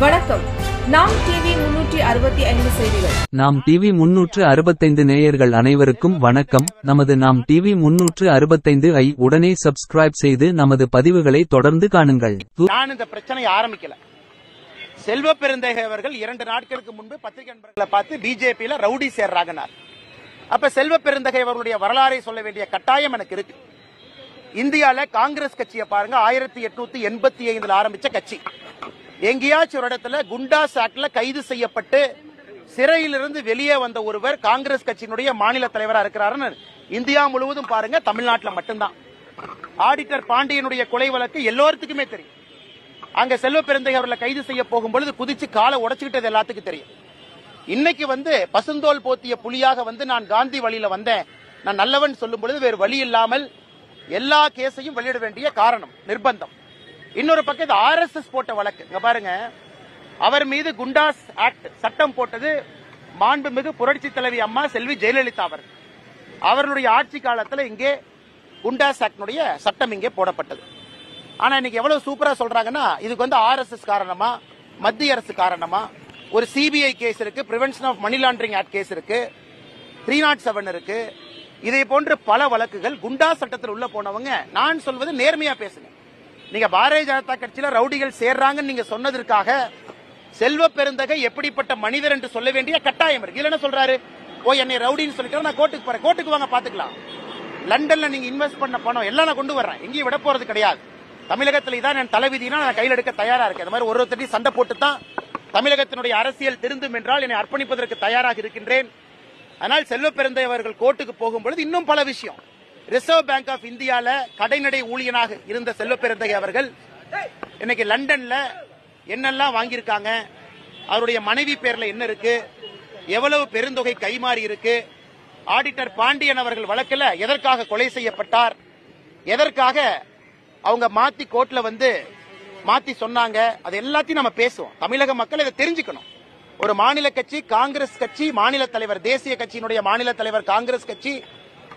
வணக்கம். நாம் டிவி 365 செய்திகள். நாம் டிவி 365 நேயர்கள் அனைவருக்கும் வணக்கம். நமது நாம் டிவி 365 ஐ உடனே சப்ஸ்கிரைப் செய்து நமது பதிவுகளை தொடர்ந்து காணுங்கள். நான் இந்த பிரச்சனையை ஆரம்பிக்கல. செல்வ பெருந்தகை அவர்கள் 2 நாட்களுக்கு முன்பு பத்திரிகை நண்பர்களை பார்த்து பிஜேபியில ரவுடி சேர்றாங்கனார். அப்ப செல்வ பெருந்தகை அவர்களுடைய வரலாறை சொல்ல வேண்டிய கட்டாயம் எனக்கு இருக்கு. இந்தியால காங்கிரஸ் கட்சியை பாருங்க, 1885 ஆரம்பிச்ச கட்சி. எங்கேயாச்சும் ஒரு இடத்துல குண்டாஸ் ஆக்ட்ல கைது செய்யப்பட்டு சிறையிலிருந்து வெளியே வந்த ஒருவர் காங்கிரஸ் கட்சியினுடைய மாநில தலைவரா இருக்கிறாருன்னு இந்தியா முழுவதும் பாருங்க, தமிழ்நாட்டில் மட்டும்தான். ஆடிட்டர் பாண்டியனுடைய கொலை வழக்கு எல்லோருக்குமே தெரியும். அங்க செல்வ பெருந்தகை அவர்களை கைது செய்ய போகும்பொழுது குதிச்சு காலை உடைச்சுக்கிட்டது எல்லாத்துக்கும் தெரியும். இன்னைக்கு பசுந்தோல் போத்திய புலியாக நான் காந்தி வழியில வந்தேன், நான் நல்லவன் சொல்லும் பொழுது வேறு வழி இல்லாமல் எல்லா கேஸையும் வெளியிட வேண்டிய காரணம் நிர்பந்தம். இன்னொரு பக்கம் RSS போட்ட வழக்கு இங்க பாருங்க, அவர் மீது குண்டாஸ் ஆக்ட் சட்டம் போட்டது மாண்புமிகு புரட்சி தலைவி அம்மா செல்வி ஜெயலலிதா அவர்கள். அவர்களுடைய ஆட்சி காலத்தில் இங்கே குண்டாஸ் ஆக்டினுடைய சட்டம் இங்கே போடப்பட்டது. ஆனா இன்னைக்கு எவ்வளவு சூப்பரா சொல்றாங்கன்னா, இதுக்கு RSS காரணமா, மத்திய அரசு காரணமா, ஒரு CBI கேஸ் இருக்கு, prevention of money laundering act case இருக்கு, 307 இருக்கு, இதே போன்ற பல வழக்குகள். குண்டா சட்டத்தில் உள்ள போனவங்க, நான் சொல்வது நேர்மையா பேசுங்க. நீங்க பாரதிய ஜனதா கட்சியில ரவுடிகள் சேர்றாங்கன்னு நீங்க சொன்னதற்காக செல்வ பெருந்தகை எப்படிப்பட்ட மனிதர் என்று சொல்ல வேண்டிய கட்டாயம் இருக்கு. இல்ல என்ன சொல்றாரு, என்னை ரவுடின்னு சொல்லிட்டு நான் கோர்ட்டுக்கு போறேன், கோர்ட்டுக்கு வாங்க பாத்துக்கலாம். லண்டன்ல நீங்க இன்வெஸ்ட் பண்ண பணம் எல்லாம் நான் கொண்டு வர்றேன், எங்கேயும் விட போறது கிடையாது. தமிழகத்தில் இதான் என் தலைவிதினா நான் கையில் எடுக்க தயாரா இருக்கேன். அந்த மாதிரி ஒருத்தரையும் சண்டை போட்டு தான் தமிழகத்தினுடைய அரசியல் திருந்தும் என்றால் என்னை அர்ப்பணிப்பதற்கு தயாராக இருக்கின்றேன். ஆனால் செல்வ பெருந்தகை அவர்கள் கோர்ட்டுக்கு போகும்பொழுது இன்னும் பல விஷயம். ரிசர்வ் பேங்க் ஆஃப் இந்தியால கடைநடை ஊழியனாக இருந்த செல்வ பெருந்தகை அவர்கள் இன்னைக்கு லண்டன்ல என்னெல்லாம் வாங்கியிருக்காங்க, அவருடைய மனைவி பேர்ல என்ன இருக்கு, எவ்வளவு பெருந்தொகை கைமாறி இருக்கு, ஆடிட்டர் பாண்டியன் அவர்கள் வழக்கில் எதற்காக கொலை செய்யப்பட்டார், எதற்காக அவங்க மாத்தி கோர்ட்ல மாத்தி சொன்னாங்க, அது எல்லாத்தையும் நம்ம பேசுவோம். தமிழக மக்கள் இதை தெரிஞ்சுக்கணும். ஒரு மாநில கட்சி காங்கிரஸ் கட்சி, மாநில தலைவர் தேசிய கட்சியினுடைய மாநில தலைவர் காங்கிரஸ் கட்சி,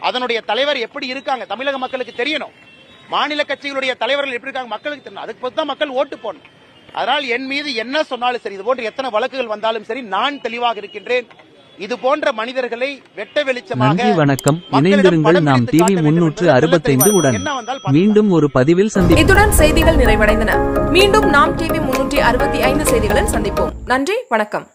அதனுடைய தலைவர் எப்படி இருக்காங்க தமிழக மக்களுக்கு தெரியணும். மாநில கட்சிகளுடைய தலைவர்கள் எப்படி இருக்காங்க மக்களுக்கு தெரியணும். அதுக்கு தான் மக்கள் ஓட்டு போடணும். அதனால் என் மீது என்ன சொன்னாலும் சரி, இது போன்ற எத்தனை வழக்குகள் வந்தாலும் சரி, நான் தெளிவாக இருக்கின்றேன். இது போன்ற மனிதர்களை வெட்ட வெளிச்சமாக. நன்றி, வணக்கம். இணைந்திருங்கள் நாம் டிவி 365 உடன். மீண்டும் ஒரு பதிவில் சந்திப்போம். இத்துடன் செய்திகள் நிறைவடைந்தன. மீண்டும் நாம் டிவி 365 செய்திகளில் சந்திப்போம். நன்றி, வணக்கம்.